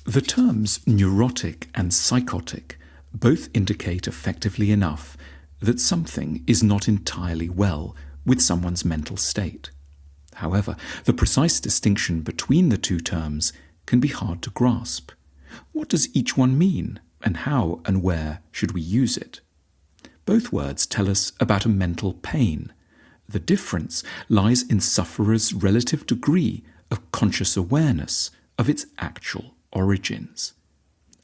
The terms neurotic and psychotic both indicate effectively enough that something is not entirely well with someone's mental state. However, the precise distinction between the two terms can be hard to grasp. What does each one mean, and how and where should we use it? Both words tell us about a mental pain. The difference lies in sufferers' relative degree of conscious awareness of its actual origins.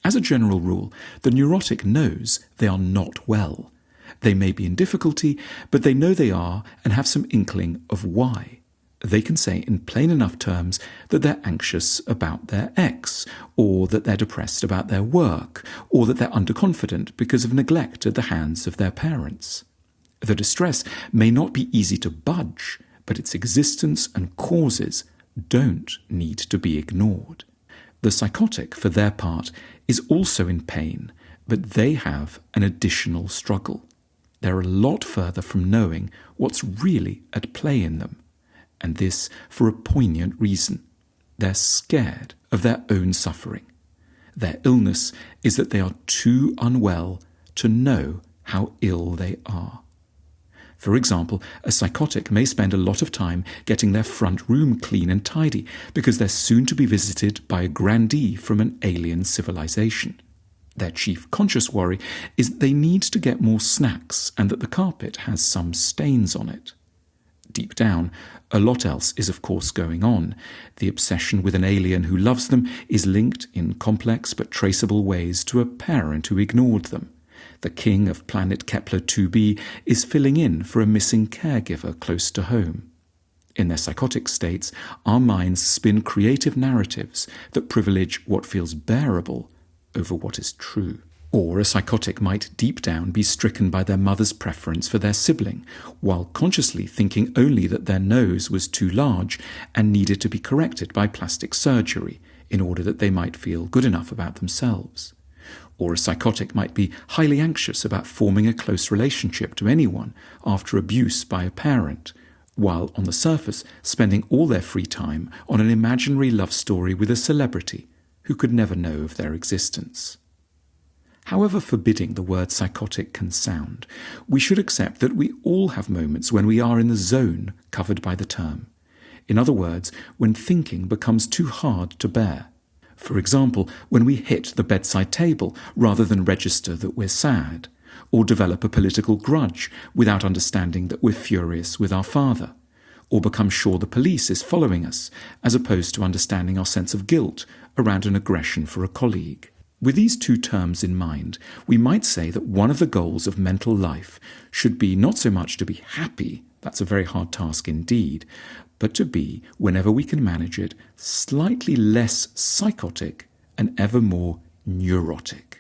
As a general rule, the neurotic knows they are not well. They may be in difficulty, but they know they are and have some inkling of why. They can say in plain enough terms that they're anxious about their ex, or that they're depressed about their work, or that they're underconfident because of neglect at the hands of their parents. The distress may not be easy to budge, but its existence and causes don't need to be ignored. The psychotic, for their part, is also in pain, but they have an additional struggle. They're a lot further from knowing what's really at play in them, and this for a poignant reason. They're scared of their own suffering. Their illness is that they are too unwell to know how ill they are. For example, a psychotic may spend a lot of time getting their front room clean and tidy because they're soon to be visited by a grandee from an alien civilization. Their chief conscious worry is that they need to get more snacks and that the carpet has some stains on it. Deep down, a lot else is of course going on. The obsession with an alien who loves them is linked in complex but traceable ways to a parent who ignored them. The king of planet Kepler 2b is filling in for a missing caregiver close to home. In their psychotic states, our minds spin creative narratives that privilege what feels bearable over what is true. Or a psychotic might deep down be stricken by their mother's preference for their sibling, while consciously thinking only that their nose was too large and needed to be corrected by plastic surgery in order that they might feel good enough about themselves. Or a psychotic might be highly anxious about forming a close relationship to anyone after abuse by a parent, while on the surface spending all their free time on an imaginary love story with a celebrity who could never know of their existence. However forbidding the word psychotic can sound, we should accept that we all have moments when we are in the zone covered by the term. In other words, when thinking becomes too hard to bear. For example, when we hit the bedside table rather than register that we're sad, or develop a political grudge without understanding that we're furious with our father, or become sure the police is following us, as opposed to understanding our sense of guilt around an aggression for a colleague. With these two terms in mind, we might say that one of the goals of mental life should be not so much to be happy, that's a very hard task indeed, but to be, whenever we can manage it, slightly less psychotic and ever more neurotic.